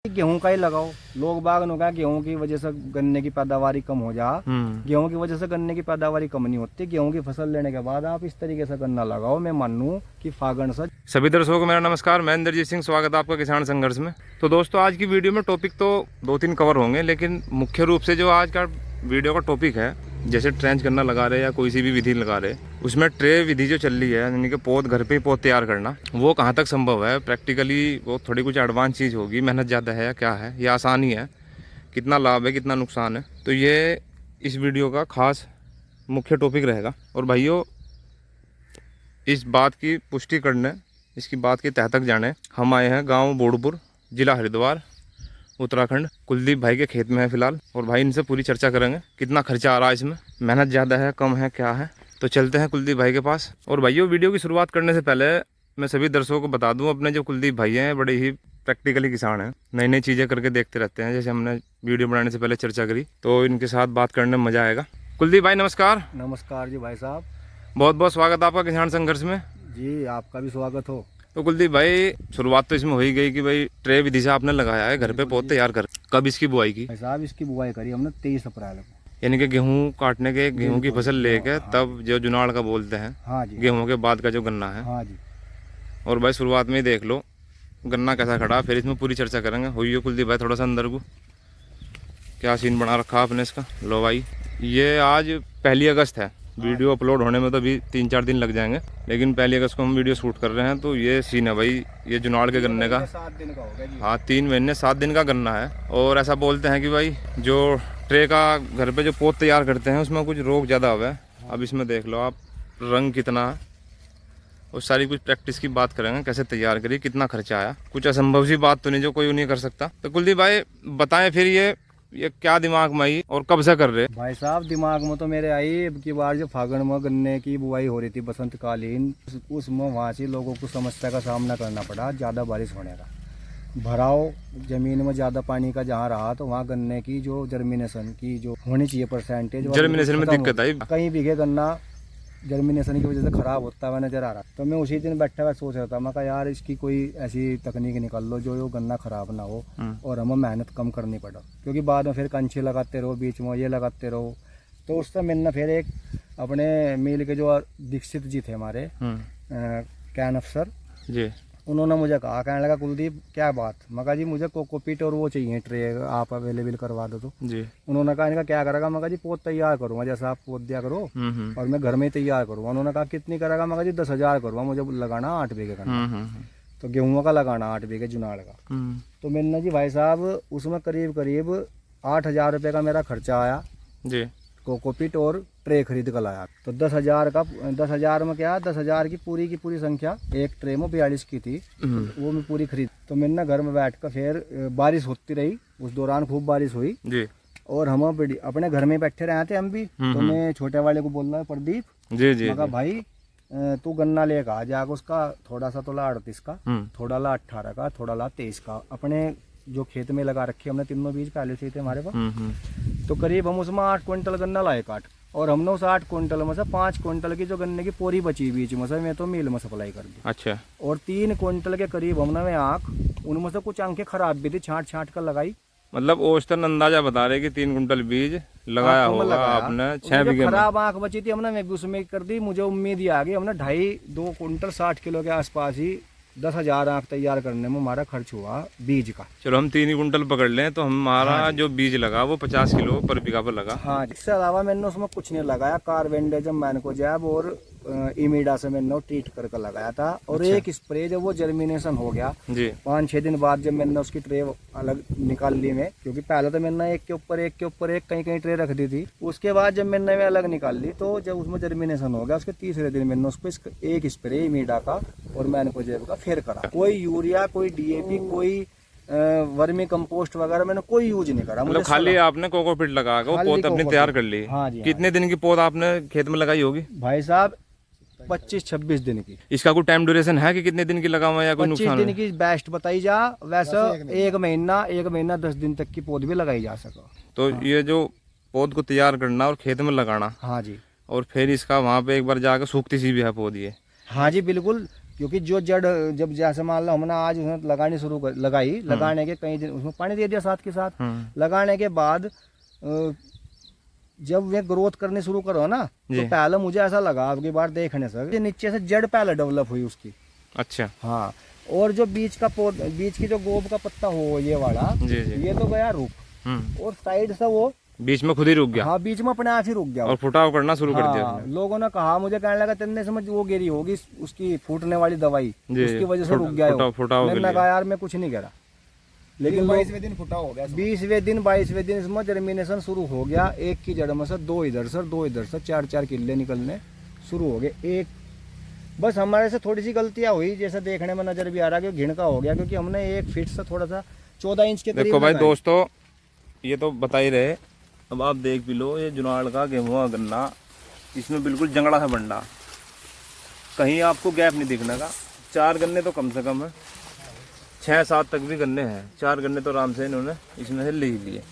गेहूं का ही लगाओ। लोग बाग ने कहा गेहूं की वजह से गन्ने की पैदावारी कम हो जा। गेहूं की वजह से गन्ने की पैदावारी कम नहीं होती। गेहूं की फसल लेने के बाद आप इस तरीके से गन्ना लगाओ। मैं मानूं कि फागण से। सभी दर्शकों को मेरा नमस्कार। मैं इंद्रजीत सिंह, स्वागत है आपका किसान संघर्ष में। तो दोस्तों, आज की वीडियो में टॉपिक तो 2-3 कवर होंगे, लेकिन मुख्य रूप से जो आज का वीडियो का टॉपिक है, जैसे ट्रेंच करना लगा रहे या कोई सी भी विधि लगा रहे, उसमें ट्रे विधि जो चल रही है, यानी कि पौध घर पे ही पौध तैयार करना, वो कहाँ तक संभव है प्रैक्टिकली। वो थोड़ी कुछ एडवांस चीज़ होगी, मेहनत ज़्यादा है या क्या है, या आसानी है, कितना लाभ है कितना नुकसान है, तो ये इस वीडियो का खास मुख्य टॉपिक रहेगा। और भाइयों, इस बात की पुष्टि करने, इसकी बात की तह तक जाने हम आए हैं गांव बोड़पुर, जिला हरिद्वार, उत्तराखंड। कुलदीप भाई के खेत में है फिलहाल, और भाई इनसे पूरी चर्चा करेंगे कितना खर्चा आ रहा है इसमें, मेहनत ज़्यादा है कम है क्या है। तो चलते हैं कुलदीप भाई के पास। और भाइयों, वीडियो की शुरुआत करने से पहले मैं सभी दर्शकों को बता दूं, अपने जो कुलदीप भाई हैं बड़े ही प्रैक्टिकली किसान हैं, नई नई चीज़ें करके देखते रहते हैं। जैसे हमने वीडियो बनाने से पहले चर्चा करी, तो इनके साथ बात करने में मज़ा आएगा। कुलदीप भाई नमस्कार। नमस्कार जी भाई साहब। बहुत बहुत स्वागत आपका किसान संघर्ष में। जी आपका भी स्वागत हो। तो कुलदीप भाई, शुरुआत तो इसमें हो ही गई कि भाई ट्रे विधि से आपने लगाया है, घर पे पौध तैयार कर। कब इसकी बुआई की? भाई साहब इसकी बुआई करी हमने 23 अप्रैल को। यानी कि गेहूं काटने के, गेहूं की फसल लेके तब जो जुनाड़ का बोलते हैं, हाँ जी, गेहूं के बाद का जो गन्ना है। हाँ जी। और भाई शुरुआत में ही देख लो गन्ना कैसा खड़ा, फिर इसमें पूरी चर्चा करेंगे। हुई हो कुलदीप भाई थोड़ा सा अंदर को, क्या सीन बना रखा आपने इसका। लो भाई, ये आज 1 अगस्त है, वीडियो अपलोड होने में तो अभी 3-4 दिन लग जाएंगे, लेकिन 1 अगस्त को हम वीडियो शूट कर रहे हैं। तो ये सीन है भाई, ये जुनाड़ के गन्ने का 7 दिन का हो गया जी। हाँ, 3 महीने 7 दिन का गन्ना है। और ऐसा बोलते हैं कि भाई जो ट्रे का घर पे जो पौध तैयार करते हैं, उसमें कुछ रोग ज़्यादा हुआ है। अब इसमें देख लो आप, रंग कितना है, और सारी कुछ प्रैक्टिस की बात करेंगे, कैसे तैयार करी, कितना खर्चा आया। कुछ असंभव सी बात तो नहीं जो कोई नहीं कर सकता। तो कुलदीप भाई बताएं फिर, ये क्या दिमाग में आई और कब से कर रहे? भाई साहब दिमाग में तो मेरे आई अब की बार जो फागण में गन्ने की बुआई हो रही थी बसंतकालीन, उसमें वहाँ से लोगों को समस्या का सामना करना पड़ा। ज़्यादा बारिश होने का, भराव ज़मीन में ज़्यादा पानी का जहाँ रहा, तो वहाँ गन्ने की जो जर्मिनेशन की जो होनी चाहिए परसेंटेज, जर्मिनेशन में दिक्कत आई। कहीं बीघे गन्ना जर्मिनेशन की वजह से ख़राब होता हुआ नज़र आ रहा। तो मैं उसी दिन बैठा हुआ सोच रहा था, मैं कहा यार इसकी कोई ऐसी तकनीक निकाल लो जो गन्ना ख़राब ना हो और हमें मेहनत कम करनी पड़ा, क्योंकि बाद में फिर कंचे लगाते रहो, बीच में ये लगाते रहो। तो उस समय मैंने फिर एक अपने मिल के जो दीक्षित जी थे हमारे कैन अफसर जी, उन्होंने मुझे कहा, कहने लगा कुलदीप क्या बात। मैं कहा जी मुझे कोकोपीट और वो चाहिए ट्रे, आप अवेलेबल करवा दो तो जी। उन्होंने कहा इनका क्या करेगा। मैं कहा जी पौध तैयार करूँगा, जैसा आप पौध दिया करो और मैं घर में ही तैयार करूँगा। उन्होंने कहा कितनी करेगा। मैं कहा जी 10,000 करूँगा, मुझे लगाना 8 बीघे का, तो गेहूँ का लगाना 8 बीघे जुनाड़ का। तो मैंने जी भाई साहब उसमें करीब करीब 8,000 रुपये का मेरा खर्चा आया जी, कोकोपीट और ट्रे खरीद कर लाया। तो 10,000 में क्या, 10,000 की पूरी संख्या एक ट्रे में 42 की थी, तो वो मैं पूरी खरीद। तो मैंने घर में बैठ कर फिर बारिश होती रही, उस दौरान खूब बारिश हुई जी। और हम अपने घर में बैठे रहे थे हम भी। तो मैं छोटे वाले को बोल रहा है प्रदीप जी जी, मैं भाई तू गन्ना लेकर आ जाएगा, उसका थोड़ा सा तो ला 38 का, थोड़ा ला 18 का, थोड़ा ला 23 का। अपने जो खेत में लगा रखे हमने तीनों बीज पहले से थे हमारे पास। तो करीब हम उसमें 8 क्विंटल गन्ना लाए काट, और हमने उस 8 क्विंटल में से 5 क्विंटल की जो गन्ने की पोरी बची बीच में से मैं तो मिल में सप्लाई कर दी। अच्छा। और 3 क्विंटल के करीब हमने में आँख, उनमें से कुछ आंखें खराब भी थी, छांट कर लगाई। मतलब औसतन अंदाजा बता रहे कि 3 क्विंटल बीज लगाया होगा आपने, 6 बीघे में। खराब आँख बची थी हमने, मैं भी उसमें कर दी। मुझे उम्मीद ही आ गई, हमने 2.5-2 क्विंटल 60 किलो के आसपास ही 10,000 आँख तैयार करने में हमारा खर्च हुआ बीज का। चलो हम 3 क्विंटल पकड़ लें, तो हमारा जो बीज लगा वो 50 किलो पर बीघा पर लगा। हाँ, इससे अलावा मैंने उसमें कुछ नहीं लगाया। कार्बेंडेजम मैनकोजैब और इमिडा से मैंने ट्रीट करके लगाया था। और अच्छा। एक स्प्रे जब वो जर्मिनेशन हो गया जी, 5-6 दिन बाद जब मैंने उसकी ट्रे अलग निकाल ली मैं, क्योंकि पहले तो मैंने एक के ऊपर एक कहीं ट्रे रख दी थी। उसके बाद जब मैंने अलग निकाल ली, तो जब उसमें जर्मिनेशन हो गया, उसके तीसरे दिन मैंने उसको एक स्प्रे इमिडा का और मैनकोजैब का फिर करा। कोई यूरिया, कोई डीएपी, कोई वर्मी कंपोस्ट वगैरह मैंने कोई यूज नहीं करा। मतलब खाली आपने कोकोपीट लगा के वो पौध अपनी तैयार कर ली। हाँ जी। कितने दिन की पौध आपने खेत में लगाई होगी भाई साहब? 25-26 दिन की। इसका कोई टाइम ड्यूरेशन है कि कितने दिन की लगा हुआ या कोई नुकसान? 25 दिन की बेस्ट बताई जा। वैसे एक महीना 10 दिन तक की पौध भी लगाई जा सके। तो हाँ। ये जो पौध को तैयार करना और खेत में लगाना, हाँ जी, और फिर इसका वहाँ पे एक बार जाकर सूखती सी भी है पौध ये। हाँ जी बिल्कुल, क्योंकि जो जड़ जब जैसे मान लो हमने आज उसमें लगानी लगाई, लगाने के कई दिन उसमें पानी दे दिया साथ के साथ, लगाने के बाद जब वे ग्रोथ करनी शुरू करो ना, तो पहले मुझे ऐसा लगा अब की बार देखने से नीचे से जड़ पहले डेवलप हुई उसकी। अच्छा। हाँ, और जो बीच की जो गोब का पत्ता हो ये वाला, ये तो गया रुक, और साइड से वो बीच में खुद ही रुक गया। हाँ, बीच में अपने आप ही रुक गया और फुटाव करना शुरू कर दिया। लोगों ने कहा, मुझे कहने लगा तेरे समझ वो गिरी होगी उसकी फूटने वाली दवाई, उसकी वजह से रुक गया। मैंने कहा यार मैं कुछ नहीं कह रहा, लेकिन 22वें दिन फुटा हो गया। 22वें दिन इसमें जर्मिनेशन शुरू हो गया। एक की जड़ में से दो इधर से 4-4 किले निकलने शुरू हो गए। एक बस हमारे से थोड़ी सी गलतियां हुई, जैसे देखने में नजर भी आ रहा है कि घिन का हो गया, क्योंकि हमने 1 फीट से थोड़ा सा 14 इंच के करीब। देखो भाई दोस्तों, ये तो बता ही रहे, अब आप देख भी लो, ये जुनाड़ का गेहूं गन्ना, इसमें बिल्कुल जंगड़ा सा बंडा, कहीं आपको गैप नहीं दिखने का। 4 गन्ने तो कम से कम है, 6-7 तक भी गन्ने हैं। 4 गन्ने तो आराम से इन्होंने इसमें से ले ही लिए,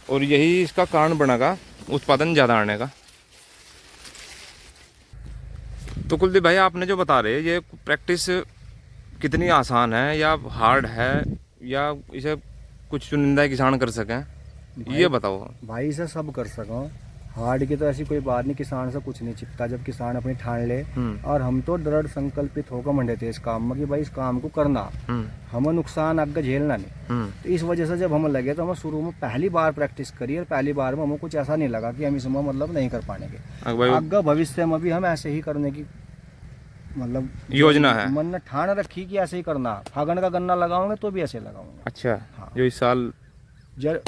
और यही इसका कारण बना का उत्पादन ज़्यादा आने का। तो कुलदीप भाई, आपने जो बता रहे, ये प्रैक्टिस कितनी आसान है या हार्ड है, या इसे कुछ चुनिंदा किसान कर सकें, ये बताओ भाई। इसे सब कर सको, हार्ड की तो ऐसी कोई बात नहीं, किसान से कुछ नहीं छिपता जब किसान अपनी ठान ले। और हम तो दृढ़ संकल्पित होकर मंडे थे इस काम में कि भाई इस काम को करना, हमें नुकसान आगे झेलना नहीं। तो इस वजह से जब हम लगे तो हम शुरू में पहली बार प्रैक्टिस करी, और पहली बार में हमें कुछ ऐसा नहीं लगा कि हम इसमें मतलब नहीं कर पाएंगे। आगे भविष्य में भी हम ऐसे ही करने की मतलब योजना है, मन ने ठान रखी कि ऐसे ही करना। फागण का गन्ना लगाओगे तो भी ऐसे लगाऊंगा। अच्छा। हाँ। जो इस साल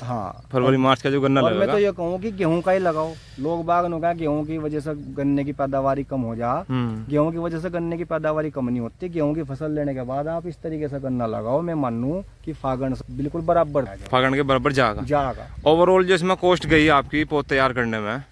हाँ, फरवरी मार्च का जो गन्ना लगेगा, मैं तो ये कहूँ कि गेहूं का ही लगाओ। लोग बाग ने कहा गेहूं की वजह से गन्ने की पैदावारी कम हो जा, गेहूं की वजह से गन्ने की पैदावारी कम नहीं होती। गेहूं की फसल लेने के बाद आप इस तरीके से गन्ना लगाओ, मैं मानूं कि फागण बिल्कुल बराबर, फागण के बराबर जाएगा। ओवरऑल जो इसमें कॉस्ट गई आपकी पौध तैयार करने में,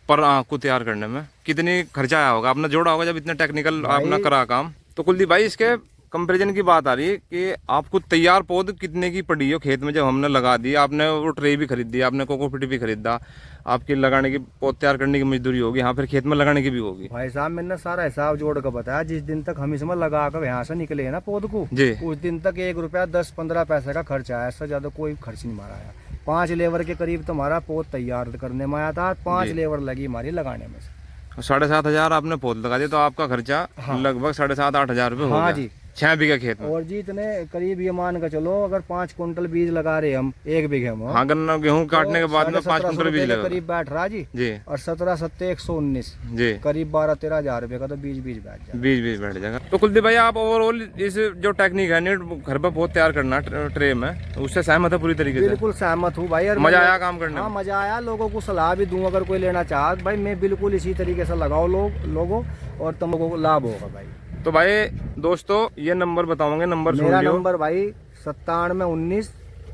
पर को तैयार करने में कितनी खर्चा आया होगा, आपने जोड़ा होगा जब इतना टेक्निकल आपने करा काम। तो कुलदीप भाई, इसके कंपैरिजन की बात आ रही है कि आपको तैयार पौध कितने की पड़ी हो खेत में जब हमने लगा दी, आपने वो ट्रे भी खरीद दी, आपने कोकोपीट भी खरीदा, आपकी लगाने की पौध तैयार करने की मजदूरी होगी, हाँ, फिर खेत में लगाने की भी होगी। भाई साहब, मैंने सारा हिसाब जोड़ कर बताया। जिस दिन तक हम इसमें लगा कर यहाँ से निकले है ना पौध को, उस दिन तक 1 रुपया 10-15 पैसे का खर्च आया, इससे ज्यादा कोई खर्च नहीं मारा आया। 5 लेबर के करीब तुम्हारा पौध तैयार करने में आया था, 5 लेबर लगी हमारी लगाने में से। 7,500 आपने पौध लगा दिया, तो आपका खर्चा लगभग 7,500-8 हजार रुपये हो गया। 6 बीघा खेत में। और जी इतने करीब ये मान कर चलो, अगर 5 कुंटल बीज लगा रहे हम 1 बीघे में, हाँ, गन्ना गेहूं काटने के बाद में 5 कुंटल बीज लगा करीब बैठ रहा जी। और 17-7-119 जी, करीब 12-13 हजार रुपए का तो बीज बैठ जाएगा। तो कुलदीप भाई, आप ओवरऑल इस जो टेक्निक है घर पर पौध तैयार करना ट्रे में, उससे सहमत है पूरी तरीके से? बिल्कुल सहमत हूँ भाई। मजा आया काम करने में? हाँ, मजा आया। लोगों को सलाह भी दूं, अगर कोई लेना चाहे भाई, मैं बिल्कुल इसी तरीके से लगाओ लोगों, और तुम लोगों को लाभ होगा भाई। तो भाई दोस्तों, ये नंबर बताऊंगे, नंबर सुन लियो। मेरा नंबर भाई 9719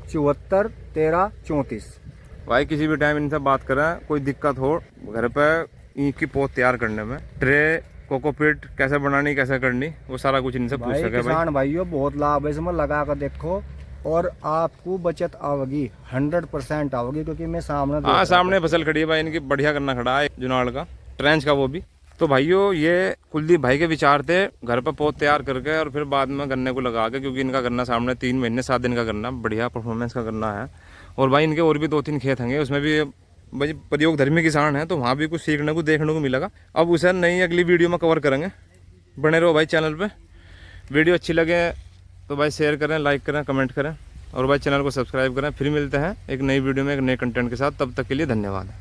74 13 34। भाई किसी भी टाइम इनसे बात करें, कोई दिक्कत हो घर पे ईख की पौध तैयार करने में, ट्रे कोकोपीट कैसे बनानी, कैसे करनी, वो सारा कुछ इनसे पूछ सके। किसान भाइयों, बहुत लाभ है इसमें, लगा कर देखो और आपको बचत आवेगी, 100% आवेगी, क्योंकि मैं सामने फसल खड़ी है भाई इनकी, बढ़िया करना खड़ा है जुनाड़ का, ट्रेंच का वो भी। तो भाइयों, ये कुलदीप भाई के विचार थे, घर पर पौध तैयार करके और फिर बाद में गन्ने को लगा के, क्योंकि इनका गन्ना सामने 3 महीने 7 दिन का गन्ना, बढ़िया परफॉर्मेंस का गन्ना है। और भाई इनके और भी 2-3 खेत होंगे, उसमें भी भाई प्रयोग धर्मी किसान है, तो वहाँ भी कुछ सीखने को देखने को मिलेगा। अब उसे नई अगली वीडियो में कवर करेंगे। बने रहो भाई चैनल पे। वीडियो अच्छी लगे तो भाई शेयर करें, लाइक करें, कमेंट करें, और भाई चैनल को सब्सक्राइब करें। फिर मिलते हैं एक नई वीडियो में एक नए कंटेंट के साथ, तब तक के लिए धन्यवाद।